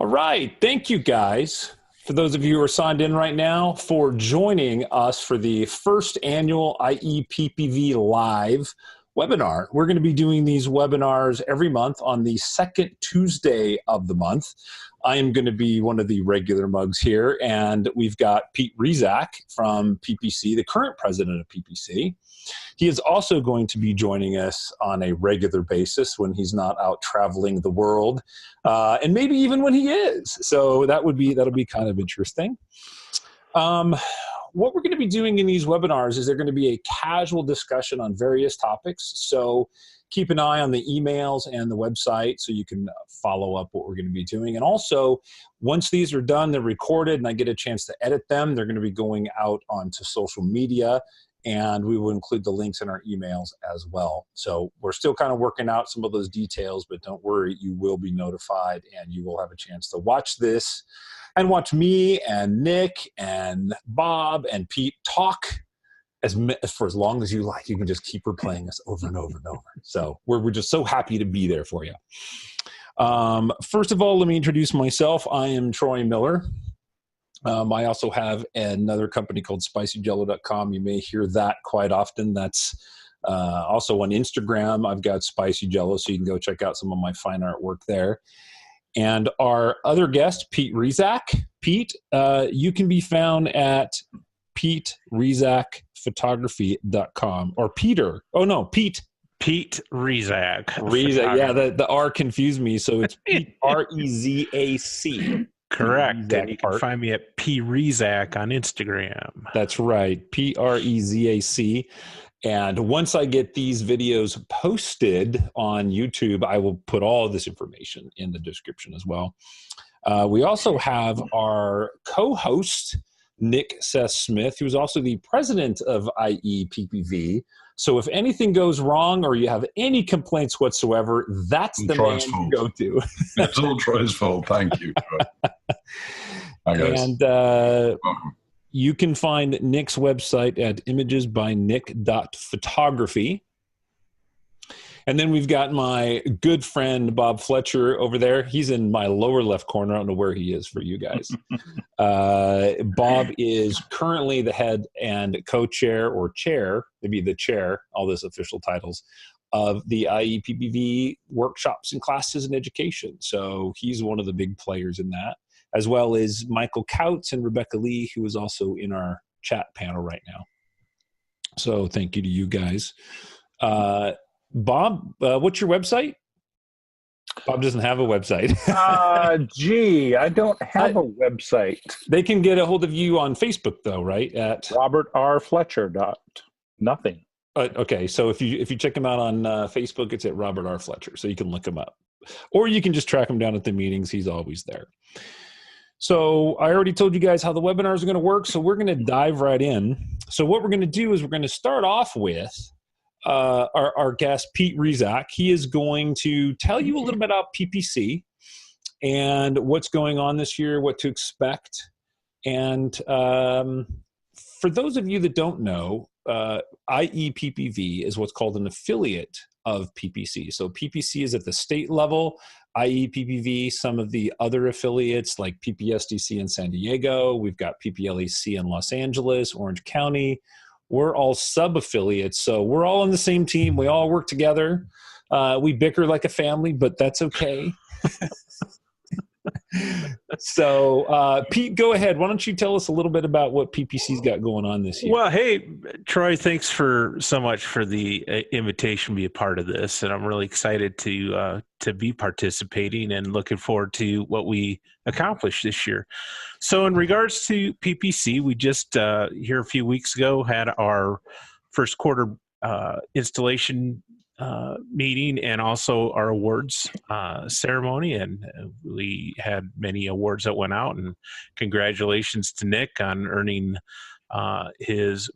All right. Thank you, guys, for those of you who are signed in right now, for joining us for the first annual IEPPV Live webinar. We're going to be doing these webinars every month on the second Tuesday of the month. I am going to be one of the regular mugs here, and we've got Pete Rezac from PPC, the current president of PPC. He is also going to be joining us on a regular basis when he's not out traveling the world, and maybe even when he is. So that'll be kind of interesting. What we're going to be doing in these webinars is they're going to be a casual discussion on various topics. So keep an eye on the emails and the website so you can follow up what we're going to be doing. And also, once these are done, they're recorded and I get a chance to edit them. They're going to be going out onto social media, and we will include the links in our emails as well. So we're still kind of working out some of those details, but don't worry, you will be notified and you will have a chance to watch this and watch me and Nick and Bob and Pete talk for as long as you like. You can just keep replaying us over and over and over. So we're just so happy to be there for you. First of all, let me introduce myself. I am Troy Miller. I also have another company called SpicyJello.com. You may hear that quite often. That's also on Instagram. I've got SpicyJello, so you can go check out some of my fine artwork there. And our other guest, Pete Rezac. Pete, you can be found at PeteRezacPhotography.com or Peter. Oh, no, Pete. Pete Rezac. Rezac, yeah, the R confused me, so it's Pete, R-E-Z-A-C. Correct. Rezac and you can find me at P Rezac on Instagram. That's right, P-R-E-Z-A-C. And once I get these videos posted on YouTube, I will put all of this information in the description as well. We also have our co-host, Nick-Seth Smith, who's also the president of IEPPV. So if anything goes wrong or you have any complaints whatsoever, that's the man to go to. It's all Troy's fault. Thank you, Troy. Hi, guys. And you can find Nick's website at imagesbynick.photography. And then we've got my good friend, Bob Fletcher, over there. He's in my lower left corner. I don't know where he is for you guys. Bob is currently the head and co-chair or chair, maybe the chair, all those official titles, of the IEPPV workshops and classes and education. So he's one of the big players in that, as well as Michael Kautz and Rebecca Lee, who is also in our chat panel right now. So thank you to you guys. Bob, what's your website? Bob doesn't have a website. Gee, I don't have a website. They can get a hold of you on Facebook, though, right? At Robert R. Fletcher. Nothing. Okay, so if you check him out on Facebook, it's at Robert R. Fletcher, so you can look him up. Or you can just track him down at the meetings. He's always there. So I already told you guys how the webinars are going to work, so we're going to dive right in. So what we're going to do is we're going to start off with our guest, Pete Rezac. He is going to tell you a little bit about PPC and what's going on this year, what to expect. And for those of you that don't know, IEPPV is what's called an affiliate of PPC. So PPC is at the state level. IEPPV, some of the other affiliates like PPSDC in San Diego. We've got PPLEC in Los Angeles, Orange County. We're all sub-affiliates, so we're all on the same team. We all work together. We bicker like a family, but that's okay. So, Pete, go ahead. Why don't you tell us a little bit about what PPC's got going on this year? Well, hey, Troy, thanks so much for the invitation to be a part of this, and I'm really excited to be participating and looking forward to what we accomplish this year. So, in regards to PPC, we just here a few weeks ago had our first quarter installation meeting and also our awards ceremony, and we had many awards that went out, and congratulations to Nick on earning his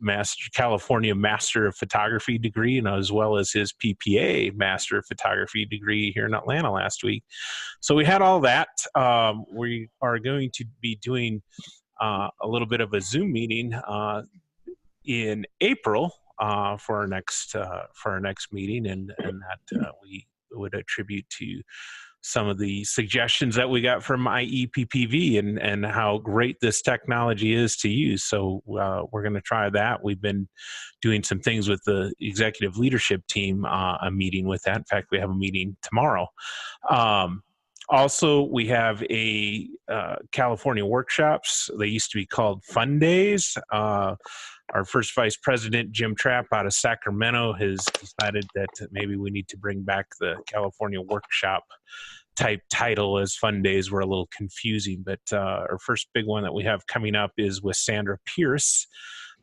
California Master of Photography degree, and as well as his PPA Master of Photography degree here in Atlanta last week. So we had all that. We are going to be doing a little bit of a Zoom meeting in April for our next meeting, and that would attribute to some of the suggestions that we got from IEPPV and how great this technology is to use. So we're going to try that. We've been doing some things with the executive leadership team, a meeting with that. In fact, we have a meeting tomorrow. Also, we have a California workshops. They used to be called Fun Days. Our first vice president, Jim Trapp, out of Sacramento, has decided that maybe we need to bring back the California workshop type title, as Fun Days were a little confusing. But our first big one that we have coming up is with Sandra Pierce.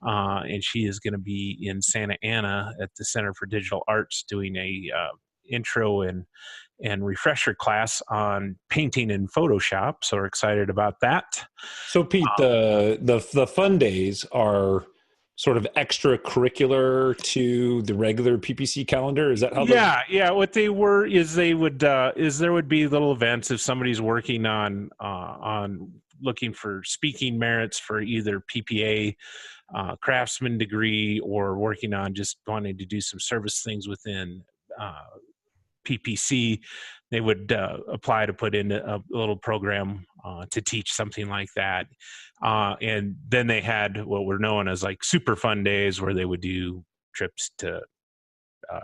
And she is going to be in Santa Ana at the Center for Digital Arts doing a intro and refresher class on painting in Photoshop. So we're excited about that. So Pete, the Fun Days are sort of extracurricular to the regular PPC calendar. Is that how? Yeah. What they were is there would be little events if somebody's working on looking for speaking merits for either PPA, craftsman degree, or working on just wanting to do some service things within PPC. They would apply to put in a little program to teach something like that. And then they had what were known as like super fun days, where they would do trips to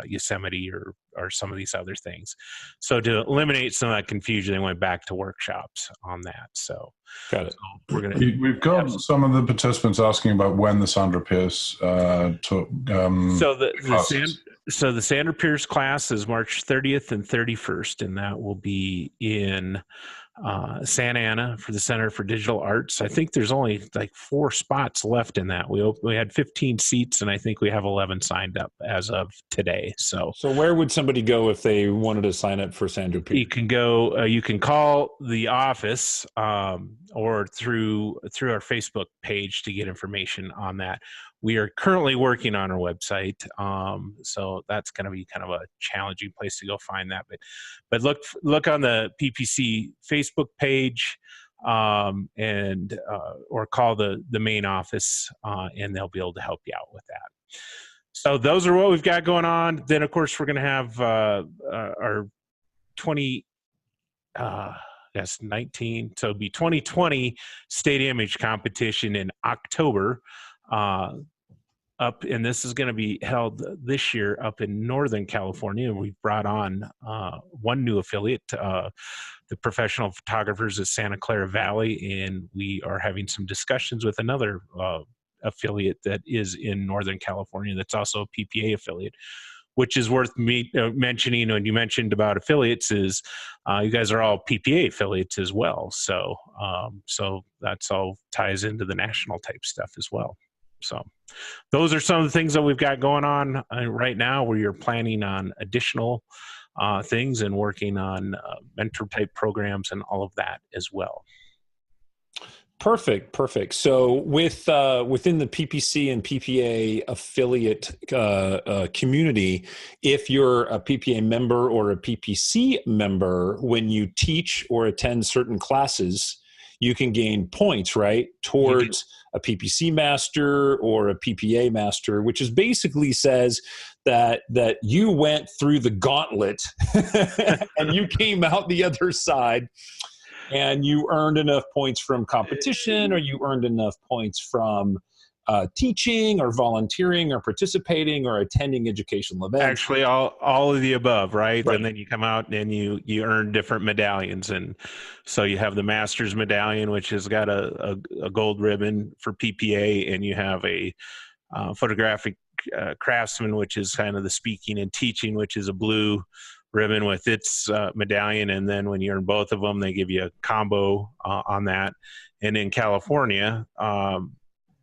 Yosemite or some of these other things. So to eliminate some of that confusion, they went back to workshops on that. So got it. So we've got some of the participants asking about when the Sandra Pierce took. So the Sandra Pierce class is March 30th and 31st, and that will be in Santa Ana for the Center for Digital Arts. I think there's only like 4 spots left in that. We had 15 seats, and I think we have 11 signed up as of today. So where would somebody go if they wanted to sign up for Sandra Pierce? You can go. You can call the office or through our Facebook page to get information on that. We are currently working on our website, so that's going to be kind of a challenging place to go find that. But look on the PPC Facebook page, and or call the main office, and they'll be able to help you out with that. So those are what we've got going on. Then of course we're going to have our 19. So it'll be 2020 State Image Competition in October. And this is going to be held this year up in Northern California. We've brought on one new affiliate, the Professional Photographers of Santa Clara Valley, and we are having some discussions with another affiliate that is in Northern California that's also a PPA affiliate. Which is worth mentioning when you mentioned about affiliates is you guys are all PPA affiliates as well. So that's all ties into the national type stuff as well. So those are some of the things that we've got going on right now, where you're planning on additional things and working on mentor type programs and all of that as well. Perfect. So within the PPC and PPA affiliate community, if you're a PPA member or a PPC member, when you teach or attend certain classes, you can gain points, right, towards a PPC master or a PPA master, which is basically says that you went through the gauntlet and you came out the other side. And you earned enough points from competition, or you earned enough points from teaching or volunteering or participating or attending educational events. Actually, all of the above, right? And then you come out and you earn different medallions. And so you have the master's medallion, which has got a gold ribbon for PPA, and you have a photographic craftsman, which is kind of the speaking and teaching, which is a blue ribbon with its medallion. And then when you earn both of them, they give you a combo on that. And in California,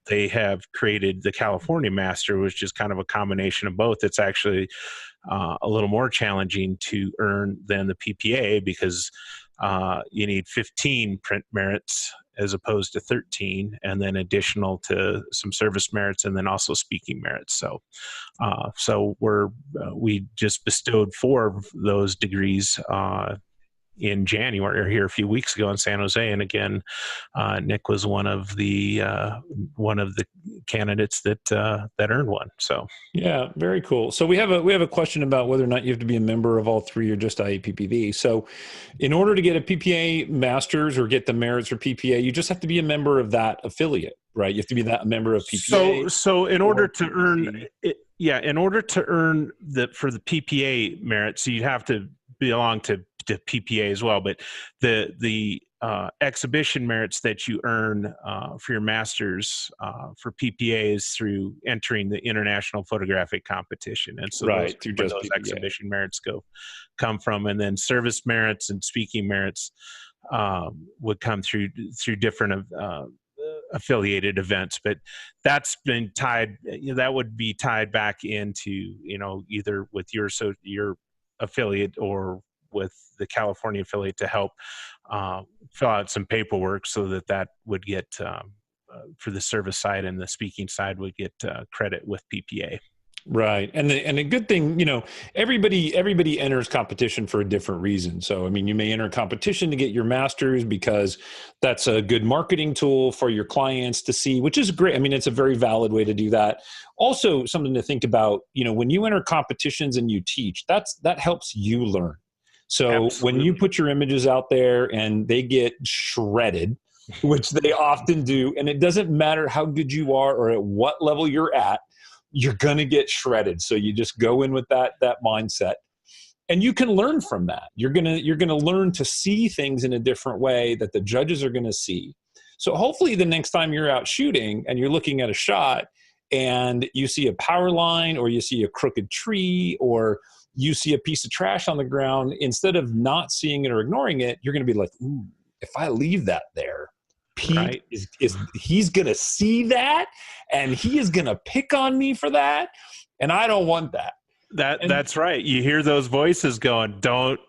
they have created the California Master, which is kind of a combination of both. It's actually a little more challenging to earn than the PPA, because you need 15 print merits as opposed to 13, and then additional to some service merits, and then also speaking merits. So we just bestowed 4 of those degrees in January, or here a few weeks ago in San Jose. And again, Nick was one of the candidates that earned one. So yeah, very cool. So we have a question about whether or not you have to be a member of all three or just IEPPV. So in order to get a PPA Masters or get the merits for PPA, you just have to be a member of that affiliate, right? You have to be a member of PPA. So in order to earn it, in order to earn for the PPA merits, you have to belong to PPA as well. But the exhibition merits that you earn for your masters for PPA is through entering the International Photographic Competition, and so right, those exhibition merits come from, and then service merits and speaking merits would come through different affiliated events. But that's been tied, that would be tied back into, either with your affiliate or with the California affiliate to help fill out some paperwork so that would get for the service side, and the speaking side would get credit with PPA. Right. And the good thing, everybody enters competition for a different reason. So, I mean, you may enter competition to get your master's because that's a good marketing tool for your clients to see, which is great. I mean, it's a very valid way to do that. Also, something to think about, when you enter competitions and you teach, that helps you learn. So Absolutely. When you put your images out there and they get shredded, which they often do, and it doesn't matter how good you are or at what level you're at, you're going to get shredded. So you just go in with that mindset, and you can learn from that. You're going to learn to see things in a different way that the judges are going to see. So hopefully the next time you're out shooting and you're looking at a shot and you see a power line, or you see a crooked tree, or you see a piece of trash on the ground, instead of not seeing it or ignoring it, you're going to be like, ooh, if I leave that there, Pete he's going to see that, and he is going to pick on me for that, and I don't want that. That's right. You hear those voices going,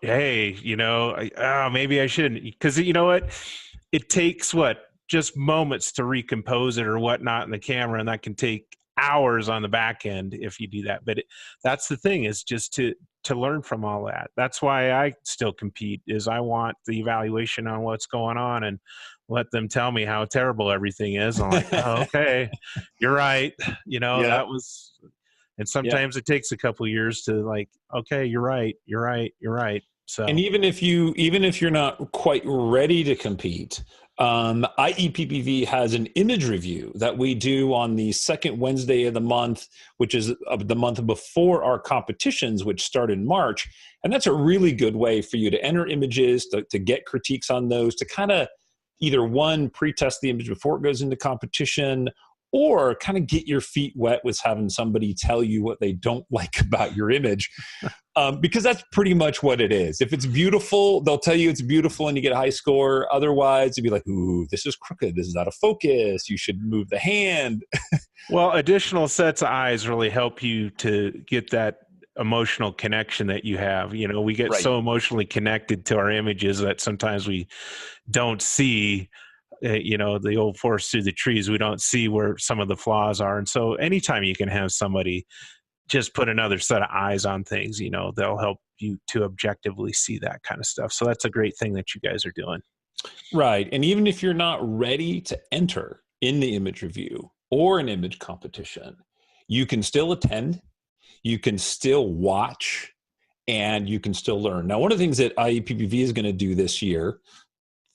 maybe I shouldn't. Because you know what? It takes just moments to recompose it or whatnot in the camera, and that can take hours on the back end if you do that. But that's the thing, is just to learn from all that. That's why I still compete, is I want the evaluation on what's going on and let them tell me how terrible everything is. I'm like, oh, okay, you're right. That was, and sometimes it takes a couple of years to okay, you're right. So, and even if you're not quite ready to compete, IEPPV has an image review that we do on the second Wednesday of the month, which is the month before our competitions, which start in March. And that's a really good way for you to enter images, to get critiques on those, to kind of either one, pre-test the image before it goes into competition, or kind of get your feet wet with having somebody tell you what they don't like about your image. Because that's pretty much what it is. If it's beautiful, they'll tell you it's beautiful and you get a high score. Otherwise, it'd be like, ooh, this is crooked. This is out of focus. You should move the hand. Well, additional sets of eyes really help you to get that emotional connection that you have. We get so emotionally connected to our images that sometimes we don't see, the old forest through the trees. We don't see where some of the flaws are. And so anytime you can have somebody just put another set of eyes on things, they'll help you to objectively see that kind of stuff. So that's a great thing that you guys are doing. Right. And even if you're not ready to enter in the image review or an image competition, you can still attend, you can still watch, and you can still learn. Now, one of the things that IEPPV is going to do this year,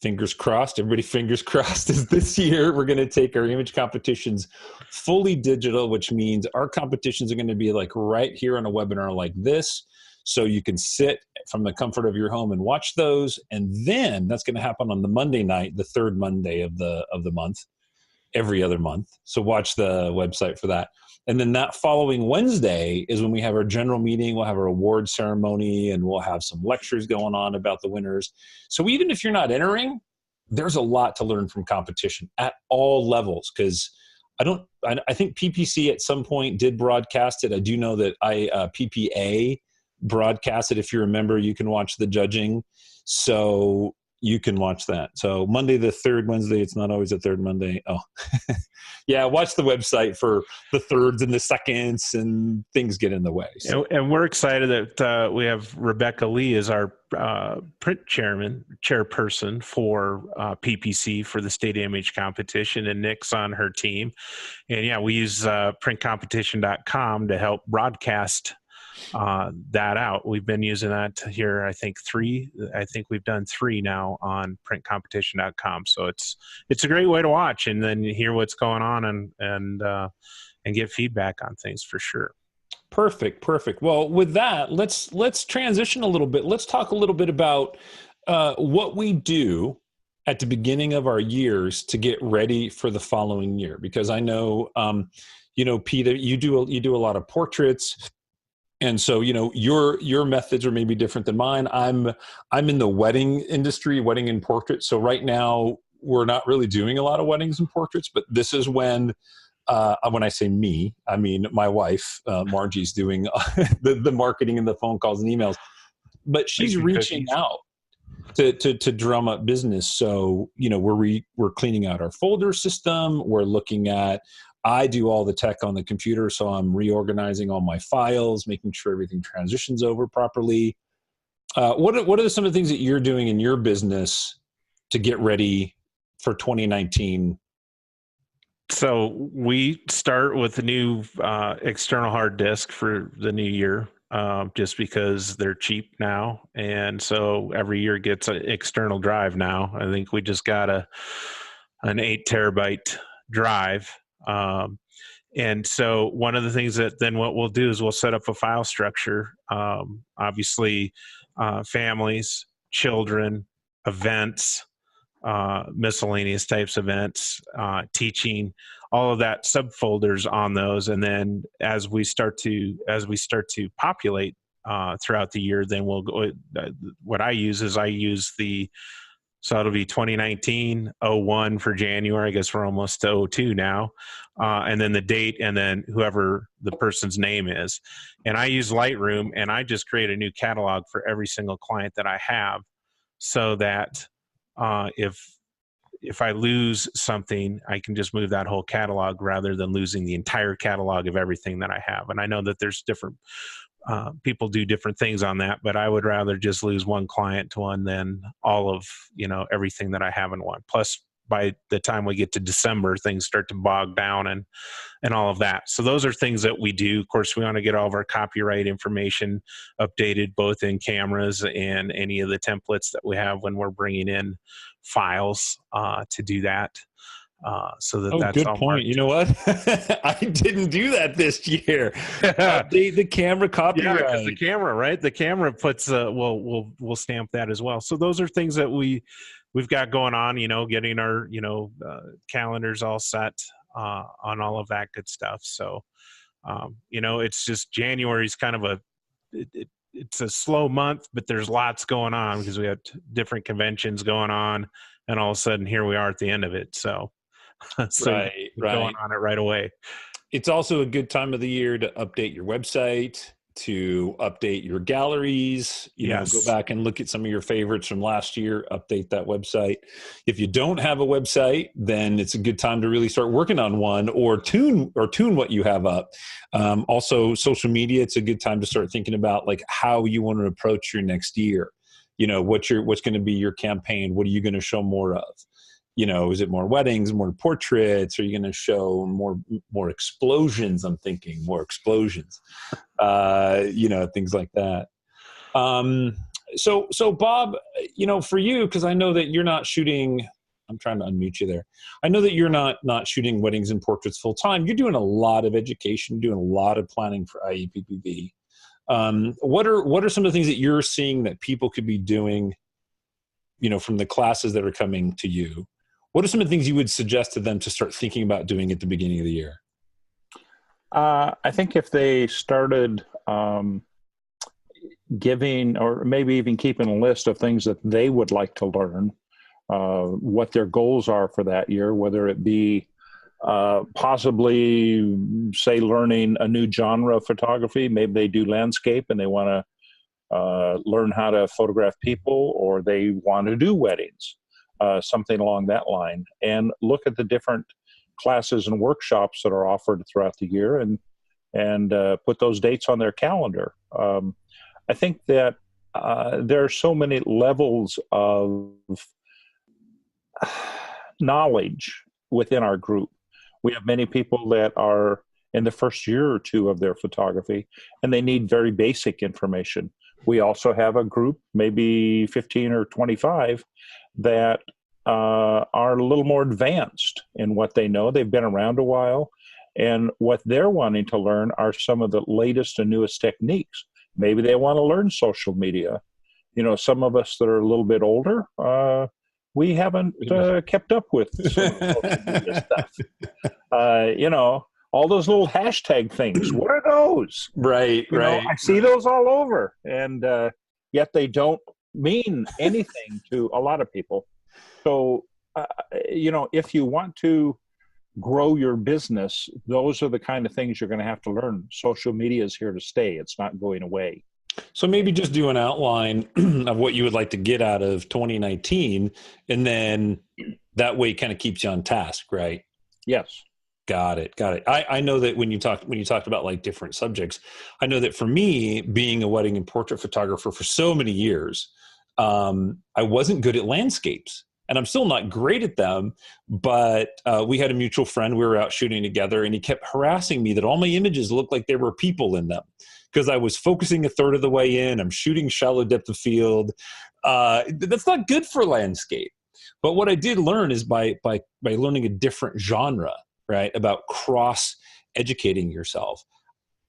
fingers crossed, everybody fingers crossed, is this year we're going to take our image competitions fully digital, which means our competitions are going to be right here on a webinar like this. So you can sit from the comfort of your home and watch those. And then that's going to happen on the Monday night, the third Monday of the month, every other month. So watch the website for that. And then that following Wednesday is when we have our general meeting. We'll have our award ceremony, and we'll have some lectures going on about the winners. So even if you're not entering, there's a lot to learn from competition at all levels. Because I think PPC at some point did broadcast it. I do know that PPA broadcast it. If you're a member, you can watch the judging. So you can watch that. So Monday, the third Wednesday, it's not always the third Monday. Oh, yeah. Watch the website for the thirds and the seconds, and things get in the way. So. And we're excited that we have Rebecca Lee as our print chairperson for PPC for the State Image Competition, and Nick's on her team. And yeah, we use printcompetition.com to help broadcast that out. We've been using that here, I think we've done 3 now on printcompetition.com. So it's a great way to watch and then hear what's going on and get feedback on things for sure. Perfect. Well, with that, let's transition a little bit. Let's talk a little bit about what we do at the beginning of our years to get ready for the following year. Because I know, Pete, you do a lot of portraits. And so, your methods are maybe different than mine. I'm in the wedding industry, wedding and portrait. So right now we're not really doing a lot of weddings and portraits, but this is when I say me, I mean my wife, Margie's doing the marketing and the phone calls and emails, but she's reaching out to drum up business. So, we're cleaning out our folder system. We're looking at, I do all the tech on the computer, so I'm reorganizing all my files, making sure everything transitions over properly. What are some of the things that you're doing in your business to get ready for 2019? So we start with a new external hard disk for the new year, just because they're cheap now. And so every year gets an external drive now. I think we just got an 8 terabyte drive. And so one of the things that then what we'll do is we'll set up a file structure, obviously families, children, events, miscellaneous types of events, teaching, all of that subfolders on those. And then as we start to populate throughout the year, then we'll go, what I use so it'll be 2019, 01 for January. I guess we're almost to 02 now. And then the date and then whoever the person's name is. And I use Lightroom, and I just create a new catalog for every single client that I have, so that if I lose something, I can just move that whole catalog rather than losing the entire catalog of everything that I have. And I know that there's different people do different things on that, but I would rather just lose one client to one than all of, everything that I have in one. Plus, by the time we get to December, things start to bog down and all of that. So those are things that we do. Of course, we want to get all of our copyright information updated, both in cameras and any of the templates that we have when we're bringing in files to do that. So that's good all point. marked. You know what? I didn't do that this year. The camera copyright. Yeah, the camera, right? The camera puts we'll stamp that as well. So those are things that we've got going on. Getting our calendars all set on all of that good stuff. So it's just January's kind of it's a slow month, but there's lots going on because we have different conventions going on, and all of a sudden here we are at the end of it. So. Right. Going on it right away. It's also a good time of the year to update your website, to update your galleries, Yes. Go back and look at some of your favorites from last year, update that website. If you don't have a website, then it's a good time to really start working on one, or tune what you have up. Also, social media, it's a good time to start thinking about like how you want to approach your next year. What's going to be your campaign? What are you going to show more of? Is it more weddings, more portraits? Are you going to show more explosions? I'm thinking more explosions, things like that. So Bob, for you, because I know that you're not shooting, I'm trying to unmute you there. I know that you're not shooting weddings and portraits full time. You're doing a lot of education, doing a lot of planning for IEPPV. What are some of the things that you're seeing that people could be doing, from the classes that are coming to you? What are some of the things you would suggest to them to start thinking about doing at the beginning of the year? I think if they started giving, or maybe even keeping a list of things that they would like to learn, what their goals are for that year, whether it be possibly, say, learning a new genre of photography. Maybe they do landscape and they want to learn how to photograph people, or they want to do weddings, something along that line, and look at the different classes and workshops that are offered throughout the year, and put those dates on their calendar. I think that there are so many levels of knowledge within our group. We have many people that are in the first year or two of their photography, and they need very basic information. We also have a group, maybe 15 or 25, that are a little more advanced in what they know. They've been around a while, and what they're wanting to learn are some of the latest and newest techniques. Maybe they want to learn social media. You know, some of us that are a little bit older, we haven't kept up with some social media stuff. You know, all those little hashtag things. What are those? Right, you right. know, I see those all over, and yet they don't mean anything to a lot of people. So, you know, if you want to grow your business, those are the kind of things you're going to have to learn. Social media is here to stay. It's not going away. So maybe just do an outline of what you would like to get out of 2019, and then that way it kind of keeps you on task, right? Yes. Got it. I know that when you talked about like different subjects, I know that for me, being a wedding and portrait photographer for so many years, I wasn't good at landscapes. And I'm still not great at them, but we had a mutual friend. We were out shooting together, and he kept harassing me that all my images looked like there were people in them because I was focusing a third of the way in. I'm shooting shallow depth of field. That's not good for landscape. But what I did learn is by learning a different genre, right, about cross-educating yourself,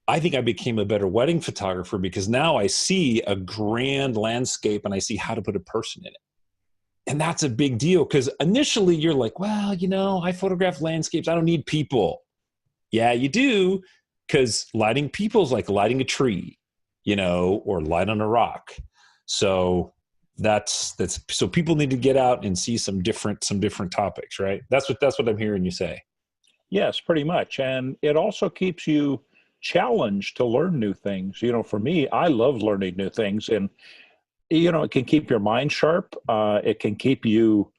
I think I became a better wedding photographer because now I see a grand landscape and I see how to put a person in it. And that's a big deal because initially you're like, well, you know, I photograph landscapes. I don't need people. Yeah, you do, because lighting people is like lighting a tree, you know, or light on a rock. So that's so people need to get out and see some different topics, right? That's what I'm hearing you say. Yes, pretty much. And it also keeps you challenged to learn new things. You know, for me, I love learning new things, and you know, it can keep your mind sharp. It can keep you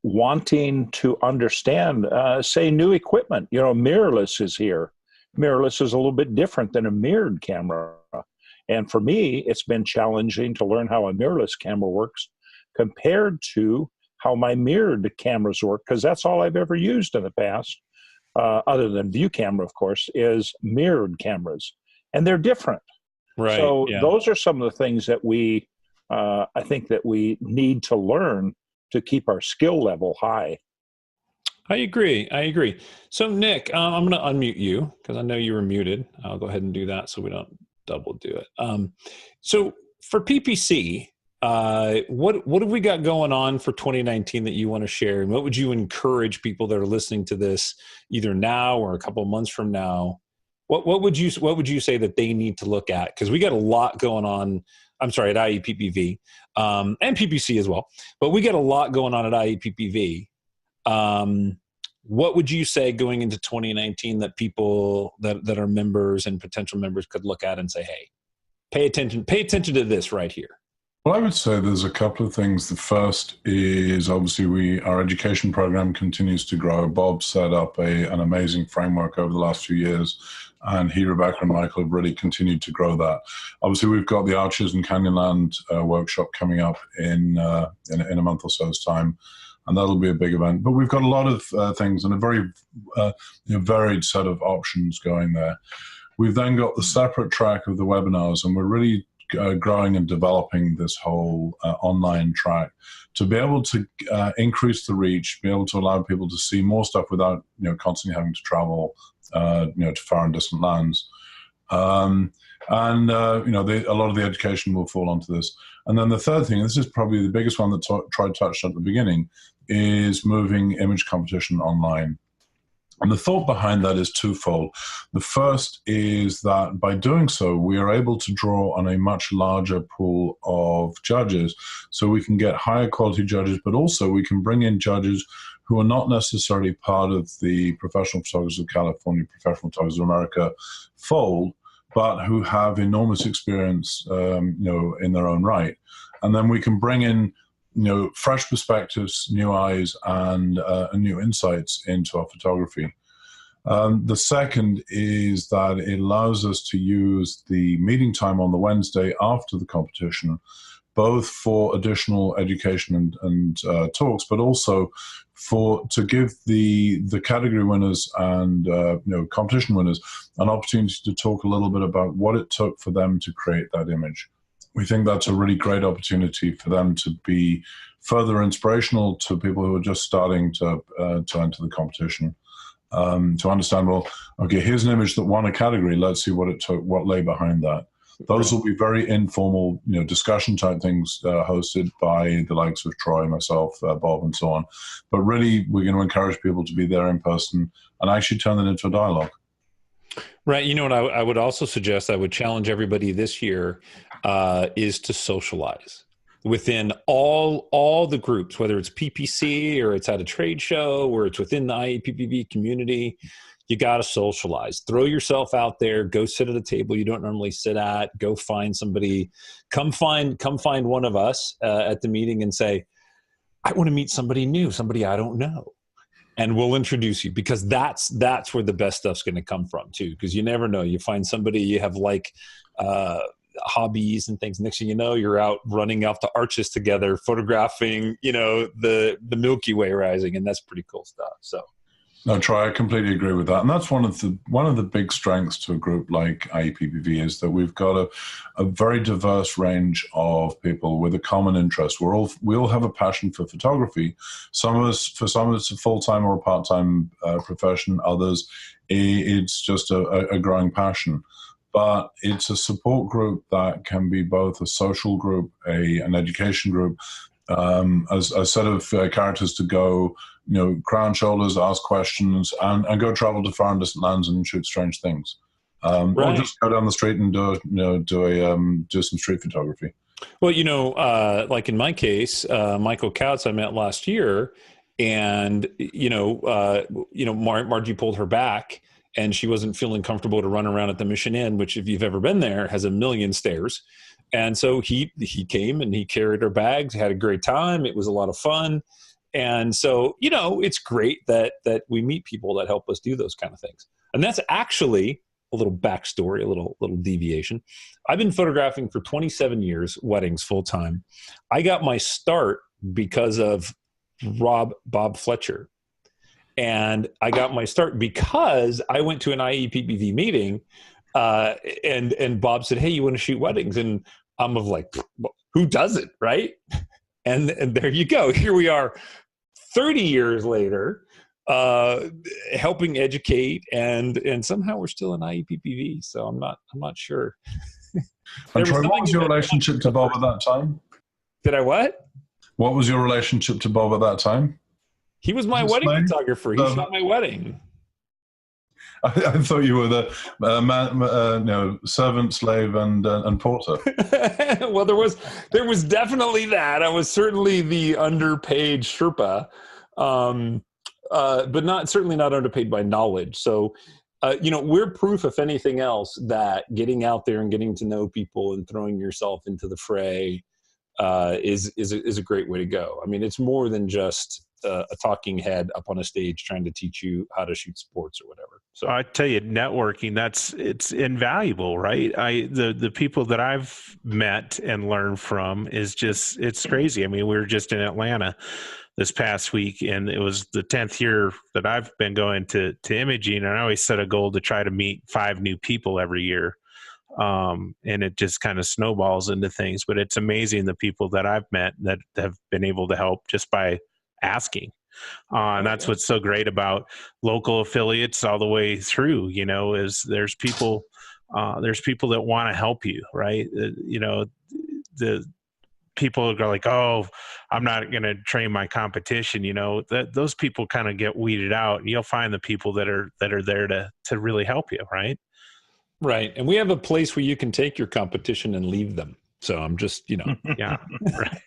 wanting to understand, say, new equipment. You know, mirrorless is here. Mirrorless is a little bit different than a mirrored camera. And for me, it's been challenging to learn how a mirrorless camera works compared to how my mirrored cameras work, because that's all I've ever used in the past, other than view camera, of course, is mirrored cameras. And they're different. Right. So yeah. Those are some of the things that I think that we need to learn to keep our skill level high. I agree. So Nick, I'm going to unmute you because I know you were muted. I'll go ahead and do that so we don't double do it. So for PPC, what have we got going on for 2019 that you want to share? And what would you encourage people that are listening to this either now or a couple of months from now? What would you say that they need to look at? Because we got a lot going on. I'm sorry, at IEPPV and PPC as well. But we got a lot going on at IEPPV. What would you say going into 2019 that people that are members and potential members could look at and say, hey, pay attention to this right here? Well, I would say there's a couple of things. The first is obviously our education program continues to grow. Bob set up an amazing framework over the last few years, and he, Rebecca, and Michael have really continued to grow that. Obviously, we've got the Archers and Canyonland workshop coming up in a month or so's time, and that'll be a big event. But we've got a lot of things and a very varied set of options going there. We've then got the separate track of the webinars, and we're really growing and developing this whole online track to be able to increase the reach, be able to allow people to see more stuff without constantly having to travel to far and distant lands. A lot of the education will fall onto this. And then the third thing, and this is probably the biggest one that Troy touched at the beginning, is moving image competition online. And the thought behind that is twofold. The first is that by doing so, we are able to draw on a much larger pool of judges. So we can get higher quality judges, but also we can bring in judges who are not necessarily part of the Professional Photographers of California, Professional Photographers of America fold, but who have enormous experience, in their own right. And then we can bring in, fresh perspectives, new eyes, and new insights into our photography. The second is that it allows us to use the meeting time on the Wednesday after the competition, both for additional education and talks, but also to give the category winners and competition winners an opportunity to talk a little bit about what it took for them to create that image. We think that's a really great opportunity for them to be further inspirational to people who are just starting to enter the competition. To understand, well, okay, here's an image that won a category. Let's see what it took, what lay behind that. Those will be very informal, discussion type things hosted by the likes of Troy, myself, Bob, and so on. But really, we're going to encourage people to be there in person and actually turn that into a dialogue. Right. You know what I would also suggest, I would challenge everybody this year is to socialize within all the groups, whether it's PPC or it's at a trade show or it's within the IEPPV community. You got to socialize. Throw yourself out there. Go sit at a table you don't normally sit at. Go find somebody. Come find one of us at the meeting and say, I want to meet somebody new, somebody I don't know. And we'll introduce you, because that's where the best stuff's going to come from too. Because you never know. You find somebody you have hobbies and things. Next thing you know, you're out running off the arches together, photographing, the Milky Way rising, and that's pretty cool stuff. So. No, Troy, I completely agree with that. And that's one of the big strengths to a group like IEPPV is that we've got a very diverse range of people with a common interest. We all have a passion for photography. For some of it's a full-time or a part-time profession. Others, it's just a growing passion. But it's a support group that can be both a social group, an education group, a set of characters to go, crown shoulders, ask questions, and go travel to far and distant lands and shoot strange things, or just go down the street and do some street photography. Well, like in my case, Michael Couts I met last year, and Margie pulled her back, and she wasn't feeling comfortable to run around at the Mission Inn, which, if you've ever been there, has a million stairs. And so he came and he carried her bags, had a great time. It was a lot of fun. And so, it's great that we meet people that help us do those kind of things. And that's actually a little backstory, a little deviation. I've been photographing for 27 years, weddings full time. I got my start because of Bob Fletcher. And I got my start because I went to an IEPPV meeting, and Bob said, "Hey, you want to shoot weddings?" And I'm like, who doesn't, right? And there you go. Here we are 30 years later, helping educate, and somehow we're still in IEPPV. So I'm not sure. And Troy, what was your relationship to Bob at that time? Did I what? What was your relationship to Bob at that time? He was my wedding photographer. He shot my wedding. I thought you were the servant, slave, and porter. Well, there was definitely that. I was certainly the underpaid Sherpa, but certainly not underpaid by knowledge. So, we're proof, if anything else, that getting out there and getting to know people and throwing yourself into the fray is a great way to go. I mean, it's more than just a talking head up on a stage trying to teach you how to shoot sports or whatever. So I tell you, networking, it's invaluable, right? The people that I've met and learned from it's crazy. I mean, we were just in Atlanta this past week, and it was the 10th year that I've been going to imaging, and I always set a goal to try to meet 5 new people every year. And it just kind of snowballs into things, but it's amazing the people that I've met that have been able to help just by asking. And that's what's so great about local affiliates all the way through, is there's people that want to help you, right? The people are like, oh, I'm not going to train my competition. Those people kind of get weeded out, and you'll find the people that are there to really help you. Right. Right. And we have a place where you can take your competition and leave them. So I'm just, yeah. Right.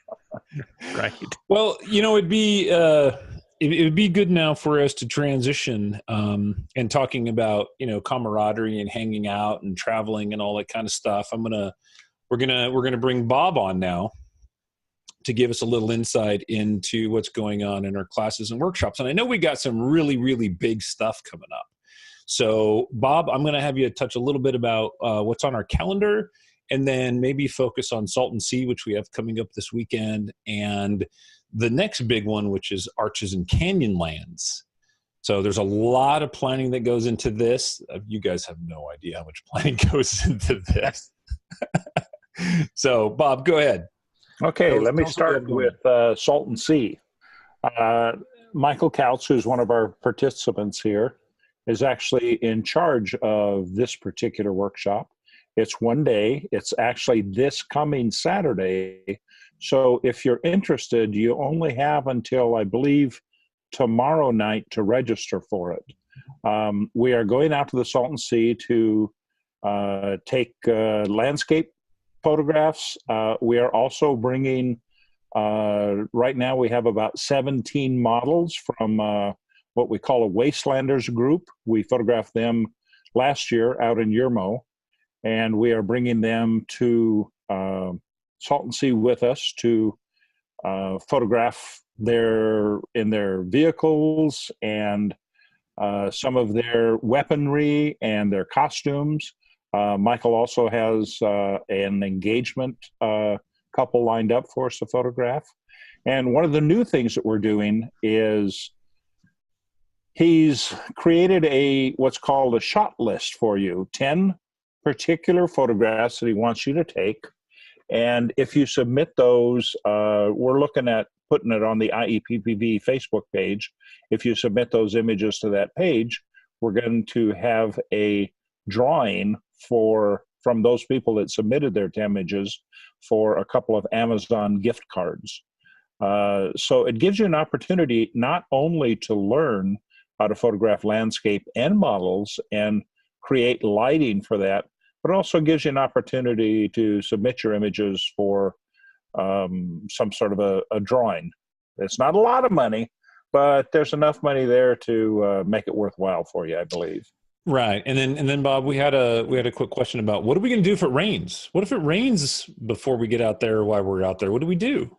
Right. Well, it'd be, it would be good now for us to transition and talking about, camaraderie and hanging out and traveling and all that kind of stuff. We're gonna bring Bob on now to give us a little insight into what's going on in our classes and workshops. And I know we got some really, really big stuff coming up. So Bob, I'm going to have you touch a little bit about what's on our calendar, and then maybe focus on Salton Sea, which we have coming up this weekend, and the next big one, which is Arches and Canyonlands. So there's a lot of planning that goes into this. You guys have no idea how much planning goes into this. So Bob, go ahead. Okay, let me start with Salton Sea. Michael Kautz, who's one of our participants here, is actually in charge of this particular workshop. It's one day. It's actually this coming Saturday. So if you're interested, you only have until, I believe, tomorrow night to register for it. We are going out to the Salton Sea to take landscape photographs. We are also bringing, right now we have about 17 models from what we call a Wastelanders group. We photographed them last year out in Yermo, and we are bringing them to Salton Sea with us to photograph in their vehicles and some of their weaponry and their costumes. Michael also has an engagement couple lined up for us to photograph. And one of the new things that we're doing is he's created what's called a shot list for you, 10 particular photographs that he wants you to take. And if you submit those, we're looking at putting it on the IEPPV Facebook page. If you submit those images to that page, we're going to have a drawing from those people that submitted their images for a couple of Amazon gift cards. So it gives you an opportunity not only to learn how to photograph landscape and models and create lighting for that, but also gives you an opportunity to submit your images for some sort of a drawing. It's not a lot of money, but there's enough money there to make it worthwhile for you, I believe. Right. And then Bob, we had a quick question about what are we going to do if it rains? What if it rains before we get out there or while we're out there? What do we do?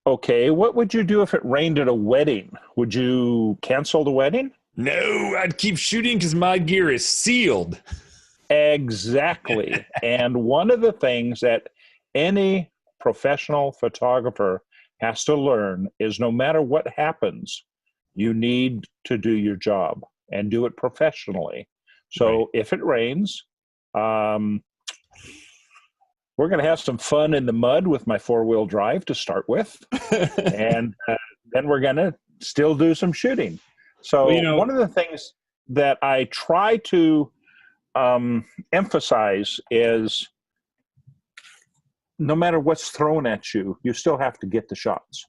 Okay, what would you do if it rained at a wedding? Would you cancel the wedding? No, I'd keep shooting because my gear is sealed. Exactly. And one of the things that any professional photographer has to learn is no matter what happens, you need to do your job and do it professionally. So Right. if it rains, we're going to have some fun in the mud with my 4-wheel drive to start with. And then we're going to still do some shooting. So one of the things that I try to emphasize is no matter what's thrown at you, you still have to get the shots.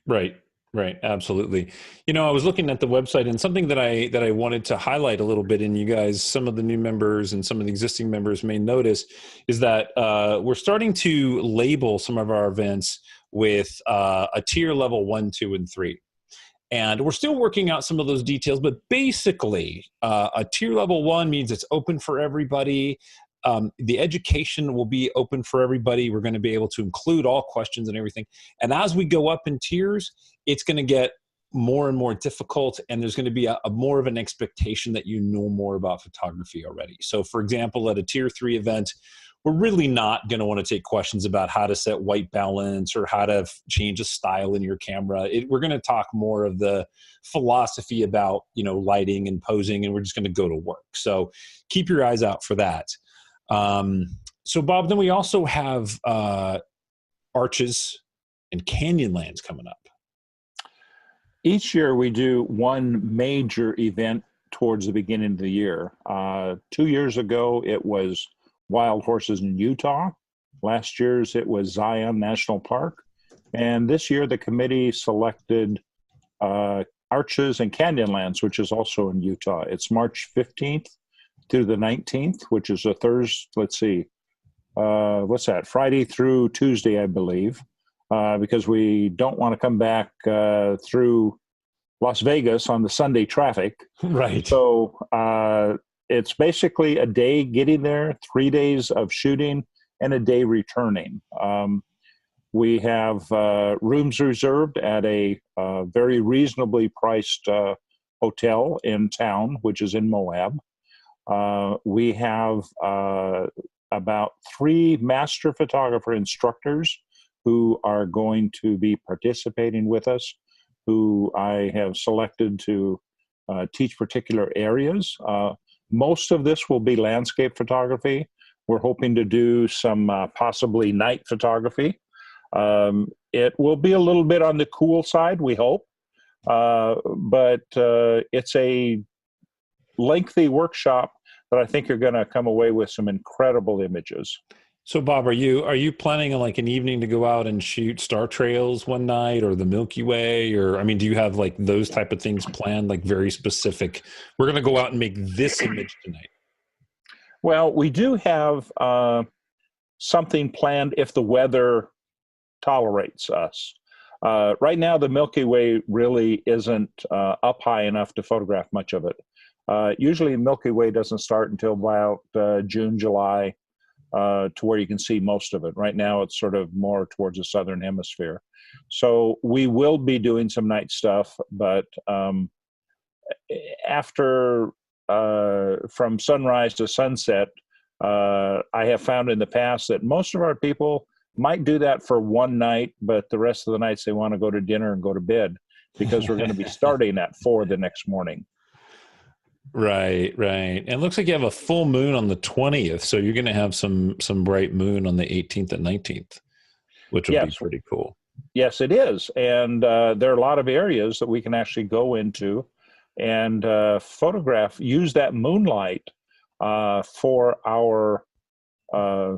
Right. Right. Absolutely. I was looking at the website, and something that I wanted to highlight a little bit, and you guys, some of the new members and some of the existing members may notice, is that we're starting to label some of our events with a tier level 1, 2, and 3. And we're still working out some of those details, but basically a tier level 1 means it's open for everybody. The education will be open for everybody. We're going to be able to include all questions and everything. And as we go up in tiers, it's going to get more and more difficult, and there's going to be a more of an expectation that you know more about photography already. So for example, at a tier 3 event, we're really not going to want to take questions about how to set white balance or how to change a style in your camera. We're going to talk more of the philosophy about, lighting and posing, and we're just going to go to work. So keep your eyes out for that. So Bob, then we also have Arches and Canyonlands coming up. Each year we do one major event towards the beginning of the year. 2 years ago, it was Wild Horses in Utah. Last year's it was Zion National Park. And this year the committee selected Arches and Canyonlands, which is also in Utah. It's March 15th through the 19th, which is a Thursday, let's see, what's that? Friday through Tuesday, I believe, because we don't want to come back through Las Vegas on the Sunday traffic. Right. So it's basically a day getting there, 3 days of shooting, and a day returning. We have rooms reserved at a very reasonably priced hotel in town, which is in Moab. We have about 3 master photographer instructors who are going to be participating with us, who I have selected to teach particular areas. Most of this will be landscape photography. We're hoping to do some possibly night photography. It will be a little bit on the cool side, we hope, but it's a lengthy workshop that I think you're going to come away with some incredible images. So, Bob, are you planning on like an evening to go out and shoot star trails one night, or the Milky Way, or I mean, do you have like those type of things planned, like very specific? We're going to go out and make this image tonight. Well, we do have something planned if the weather tolerates us. Right now, the Milky Way really isn't up high enough to photograph much of it. Usually, Milky Way doesn't start until about June, July, to where you can see most of it. Right now, it's sort of more towards the southern hemisphere. So we will be doing some night stuff, but after from sunrise to sunset, I have found in the past that most of our people might do that for one night, but the rest of the nights they want to go to dinner and go to bed because we're going to be starting at 4 the next morning. Right. And it looks like you have a full moon on the 20th, so you're going to have some bright moon on the 18th and 19th, which would be pretty cool. Yes, it is. And there are a lot of areas that we can actually go into and photograph, use that moonlight for our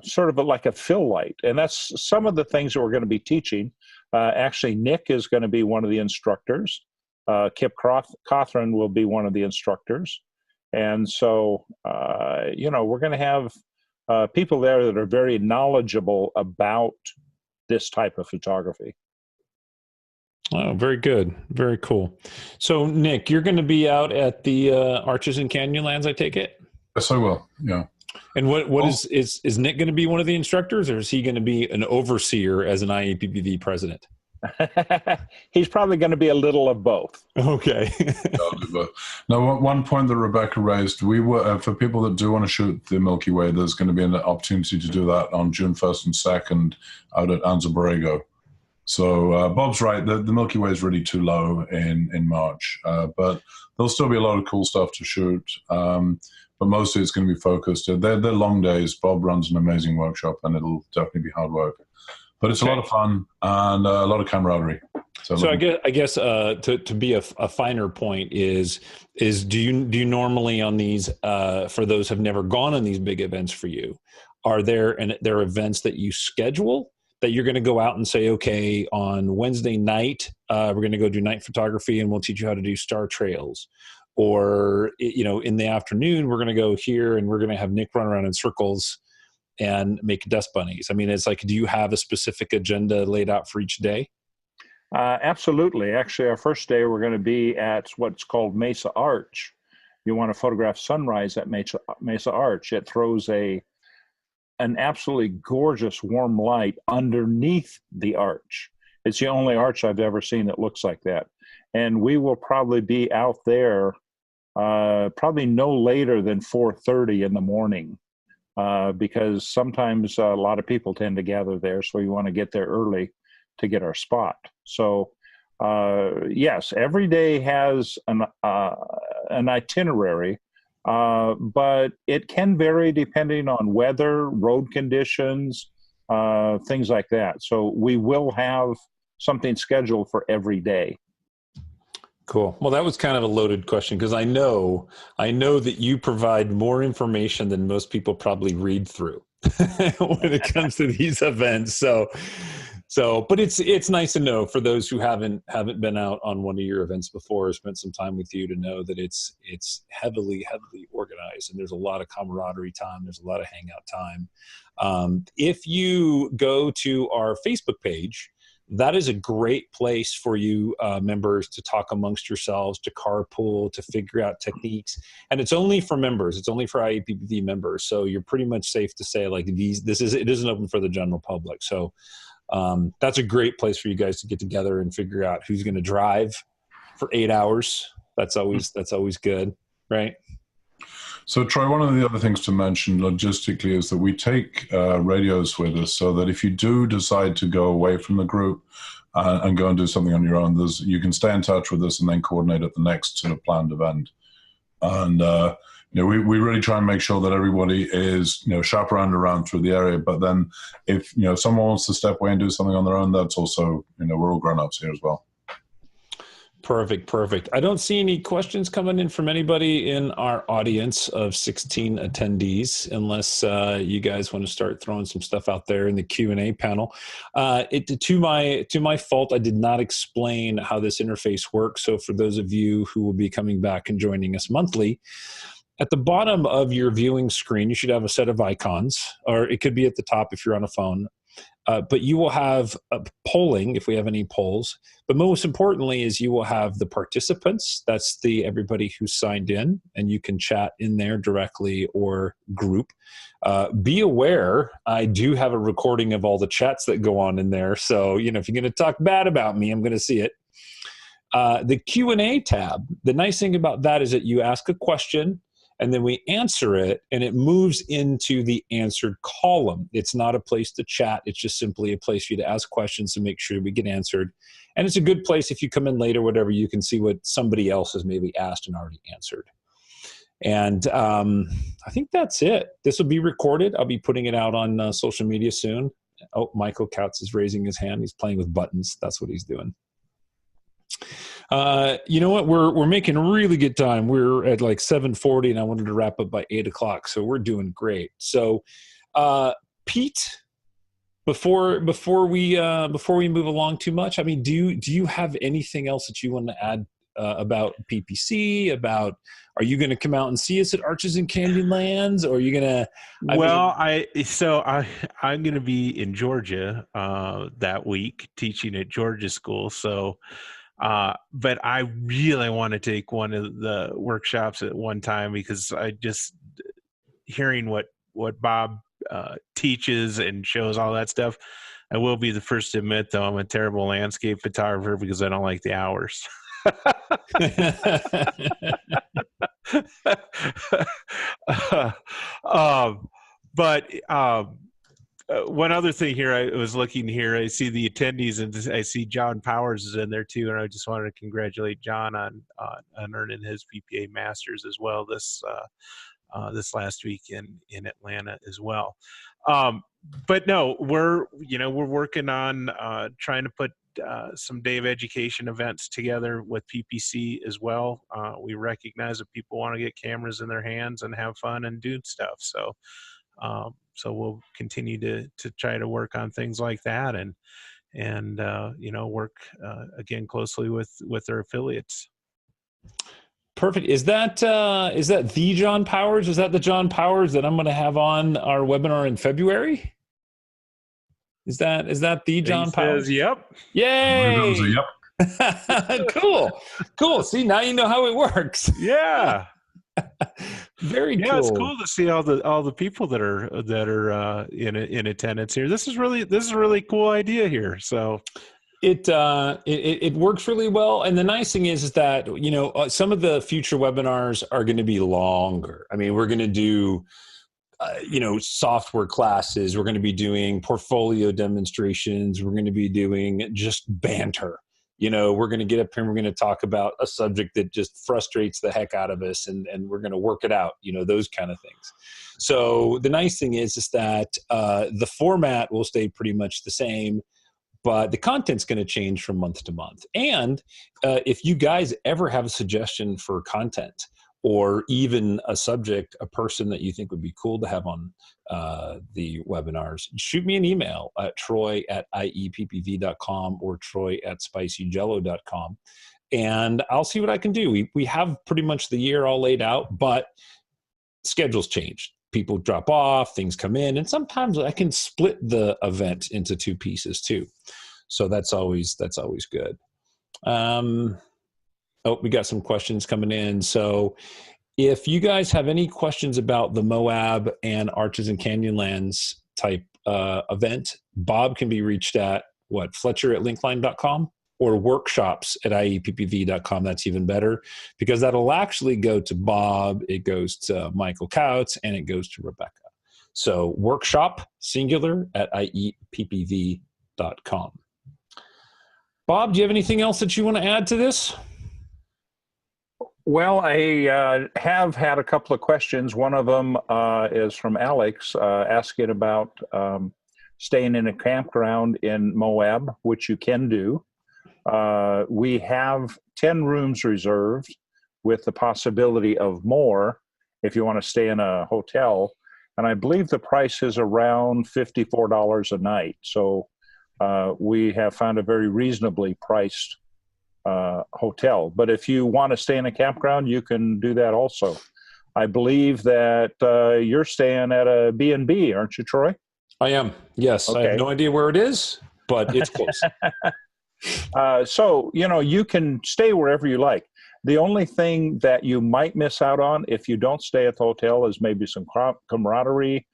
sort of like a fill light. And that's some of the things that we're going to be teaching. Actually, Nick is going to be one of the instructors. Kip Cothran will be one of the instructors. And so, we're going to have people there that are very knowledgeable about this type of photography. Oh, very good. Very cool. So, Nick, you're going to be out at the Arches and Canyonlands, I take it? Yes, I will. Yeah. And is Nick going to be one of the instructors, or is he going to be an overseer as an IEPPV president? He's probably going to be a little of both. Okay. Now, one point that Rebecca raised, we were for people that do want to shoot the Milky Way, there's going to be an opportunity to do that on June 1st and 2nd out at Anza Borrego. So Bob's right, the Milky Way is really too low in March, but there'll still be a lot of cool stuff to shoot. But mostly it's going to be focused. They're long days. Bob runs an amazing workshop, and it'll definitely be hard work. But it's a lot of fun and a lot of camaraderie. So I guess to be a finer point is do you normally on these for those who have never gone on these big events for you, are there events that you schedule that you're going to go out and say, okay, on Wednesday night we're going to go do night photography and we'll teach you how to do star trails, or in the afternoon we're going to go here and we're going to have Nick run around in circles and make dust bunnies? I mean, it's like, do you have a specific agenda laid out for each day? Absolutely. Actually, our first day, we're going to be at what's called Mesa Arch. You want to photograph sunrise at Mesa Arch. It throws an absolutely gorgeous warm light underneath the arch. It's the only arch I've ever seen that looks like that. And we will probably be out there probably no later than 4:30 in the morning. Because sometimes a lot of people tend to gather there, so we want to get there early to get our spot. So, yes, every day has an itinerary, but it can vary depending on weather, road conditions, things like that. So we will have something scheduled for every day. Cool. Well, that was kind of a loaded question because I know that you provide more information than most people probably read through when it comes to these events. So, but it's nice to know for those who haven't been out on one of your events before or spent some time with you to know that it's heavily organized and there's a lot of camaraderie time. There's a lot of hangout time. If you go to our Facebook page, that is a great place for you members to talk amongst yourselves, to carpool, to figure out techniques. And it's only for members. It's only for IEPPV members. So you're pretty much safe to say, like, it isn't open for the general public. So that's a great place for you guys to get together and figure out who's going to drive for 8 hours. That's always good, right? So, Troy, one of the other things to mention logistically is that we take radios with us, so that if you do decide to go away from the group and go and do something on your own, you can stay in touch with us and then coordinate at the next sort of planned event. And we really try and make sure that everybody is chaperoned around through the area. But then, if someone wants to step away and do something on their own, that's also we're all grown-ups here as well. Perfect. I don't see any questions coming in from anybody in our audience of 16 attendees, unless you guys want to start throwing some stuff out there in the Q&A panel. To my fault, I did not explain how this interface works. So for those of you who will be coming back and joining us monthly, at the bottom of your viewing screen, you should have a set of icons, or it could be at the top if you're on a phone. But you will have polling if we have any polls. But most importantly is you will have the participants. That's everybody who signed in, and you can chat in there directly or group. Be aware, I do have a recording of all the chats that go on in there. So, if you're going to talk bad about me, I'm going to see it. The Q&A tab, the nice thing about that is that you ask a question, and then we answer it, and it moves into the answered column. It's not a place to chat. It's just simply a place for you to ask questions to make sure we get answered. And it's a good place if you come in later, whatever, you can see what somebody else has maybe asked and already answered. And I think that's it. This will be recorded. I'll be putting it out on social media soon. Oh, Michael Kautz is raising his hand. He's playing with buttons. That's what he's doing. You know what? We're making really good time. We're at like 7:40, and I wanted to wrap up by 8 o'clock. So we're doing great. So, Pete, before we move along too much, I mean, do you have anything else that you want to add about PPC? Are you going to come out and see us at Arches and Canyonlands, or are you going to? I'm going to be in Georgia that week teaching at Georgia School. So. But I really want to take one of the workshops at one time, because I just hearing what Bob teaches and shows, all that stuff. I will be the first to admit, though, I'm a terrible landscape photographer because I don't like the hours. One other thing here, I was looking here, I see the attendees, and I see John Powers is in there too, and I just wanted to congratulate John on earning his PPA Masters as well this last week in Atlanta as well. But no, we're working on trying to put some day of education events together with PPC as well. We recognize that people want to get cameras in their hands and have fun and do stuff. So we'll continue to try to work on things like that, and work again closely with their affiliates. Perfect. Is that the John Powers? Is that the John Powers that I'm going to have on our webinar in February? Is that the John Powers? Yep. Yay! Yep. Cool. See, now you know how it works. Yeah. Very cool. Yeah, it's cool to see all the people that are in attendance here. This is a really cool idea here. So it works really well. And the nice thing is that some of the future webinars are going to be longer. I mean, we're going to do software classes. We're going to be doing portfolio demonstrations. We're going to be doing just banter. We're going to get up here and we're going to talk about a subject that just frustrates the heck out of us, and we're going to work it out, those kind of things. So the nice thing is that the format will stay pretty much the same, but the content's going to change from month to month. And if you guys ever have a suggestion for content, or even a subject, a person that you think would be cool to have on the webinars, shoot me an email at troy@ieppv.com or troy@spicyjello.com, and I'll see what I can do. We have pretty much the year all laid out, but schedules change. People drop off, things come in, and sometimes I can split the event into two pieces too. So that's always good. We got some questions coming in. So if you guys have any questions about the Moab and Arches and Canyonlands type event, Bob can be reached at Fletcher@linkline.com or workshops@IEPPV.com. That's even better, because that'll actually go to Bob, it goes to Michael Couts, and it goes to Rebecca. So workshop, singular, @IEPPV.com. Bob, do you have anything else that you want to add to this? Well, I have had a couple of questions. One of them is from Alex asking about staying in a campground in Moab, which you can do. We have 10 rooms reserved with the possibility of more if you want to stay in a hotel. And I believe the price is around $54 a night. So we have found a very reasonably priced hotel. But if you want to stay in a campground, you can do that also. I believe that you're staying at a B&B, aren't you, Troy? I am, yes. Okay. I have no idea where it is, but it's close. So, you can stay wherever you like. The only thing that you might miss out on if you don't stay at the hotel is maybe some camaraderie.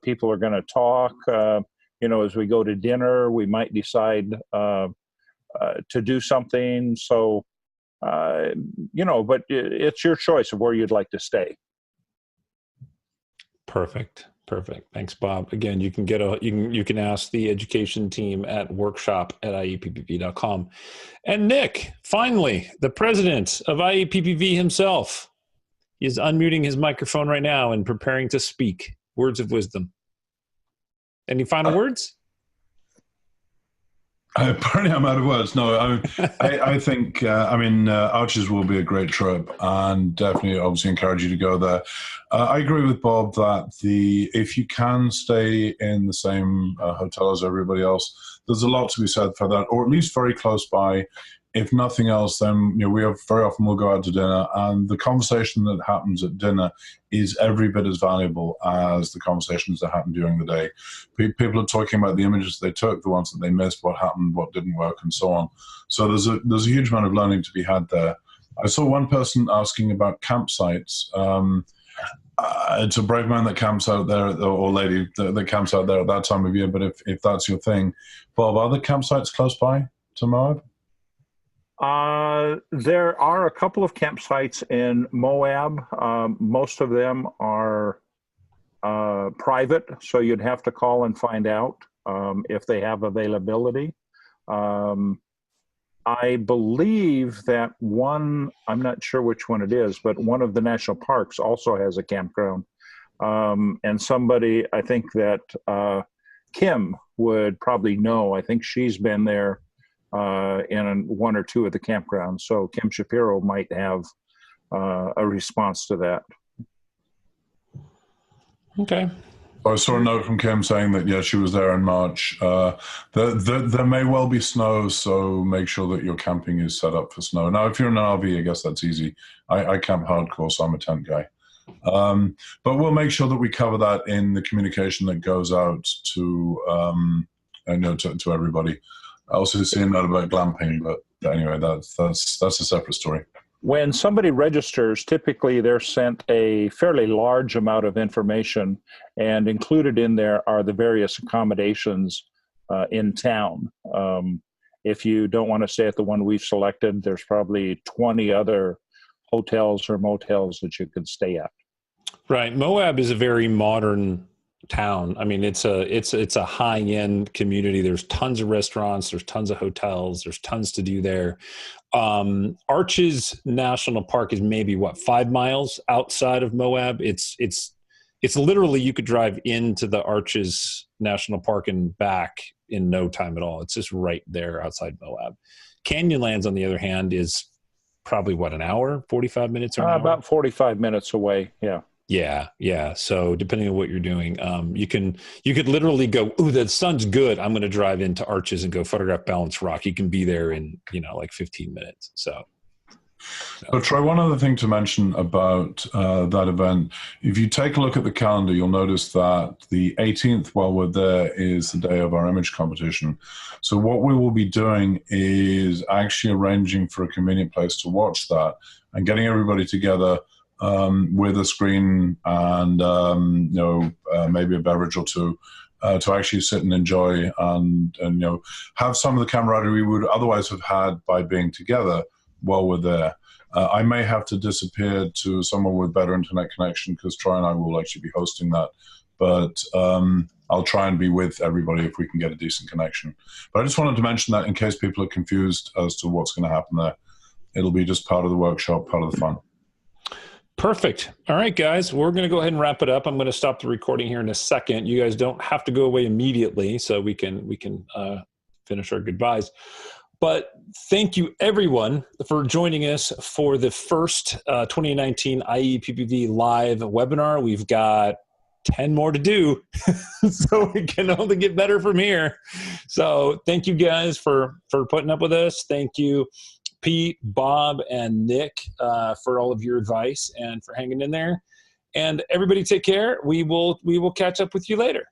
People are going to talk. As we go to dinner, we might decide to do something. So, but it's your choice of where you'd like to stay. Perfect. Thanks, Bob. Again, you can you can ask the education team at workshop@IEPPV.com. And Nick, finally, the president of IEPPV himself, is unmuting his microphone right now and preparing to speak words of wisdom. Any final words? Apparently I'm out of words. No, I think, Arches will be a great trip, and definitely obviously encourage you to go there. I agree with Bob that if you can stay in the same hotel as everybody else, there's a lot to be said for that, or at least very close by. If nothing else, then we have very often we'll go out to dinner, and the conversation that happens at dinner is every bit as valuable as the conversations that happen during the day. People are talking about the images they took, the ones that they missed, what happened, what didn't work, and so on. So there's a huge amount of learning to be had there. I saw one person asking about campsites. It's a brave man that camps out there, or lady that camps out there at that time of year. But if that's your thing, Bob, are there campsites close by to Moab? There are a couple of campsites in Moab. Most of them are private, so you'd have to call and find out if they have availability. I believe that one, I'm not sure which one it is, but one of the national parks also has a campground. And somebody, I think that Kim would probably know. I think she's been there in one or two of the campgrounds. So Kim Shapiro might have a response to that. Okay. I saw a note from Kim saying that, yeah, she was there in March. There may well be snow, so make sure that your camping is set up for snow. Now, if you're in an RV, I guess that's easy. I camp hardcore, so I'm a tent guy. But we'll make sure that we cover that in the communication that goes out to everybody. I also see a note about glamping, but anyway, that's a separate story. When somebody registers, typically they're sent a fairly large amount of information, and included in there are the various accommodations in town. If you don't want to stay at the one we've selected, there's probably 20 other hotels or motels that you could stay at. Right. Moab is a very modern town. I mean, it's a high-end community. There's tons of restaurants, there's tons of hotels, there's tons to do there. Arches National Park is maybe 5 miles outside of Moab. It's literally, you could drive into the Arches National Park and back in no time at all. It's just right there outside Moab. Canyonlands, on the other hand, is probably an hour, 45 minutes, or an hour? About 45 minutes away. Yeah. Yeah. So depending on what you're doing, you could literally go, ooh, the sun's good, I'm going to drive into Arches and go photograph Balance Rock. You can be there in, 15 minutes. So So, Troy, one other thing to mention about that event, if you take a look at the calendar, you'll notice that the 18th, while we're there, is the day of our image competition. So what we will be doing is actually arranging for a convenient place to watch that and getting everybody together with a screen and maybe a beverage or two to actually sit and enjoy and have some of the camaraderie we would otherwise have had by being together while we're there. I may have to disappear to somewhere with better internet connection because Troy and I will actually be hosting that. But I'll try and be with everybody if we can get a decent connection. But I just wanted to mention that in case people are confused as to what's going to happen there. It'll be just part of the workshop, part of the fun. Perfect. All right, guys, we're going to go ahead and wrap it up. I'm going to stop the recording here in a second. You guys don't have to go away immediately, so we can finish our goodbyes. But thank you, everyone, for joining us for the first 2019 IEPPV live webinar. We've got 10 more to do, so we can only get better from here. So thank you guys for putting up with us. Thank you, Pete, Bob, and Nick, for all of your advice and for hanging in there. And everybody take care. We will catch up with you later.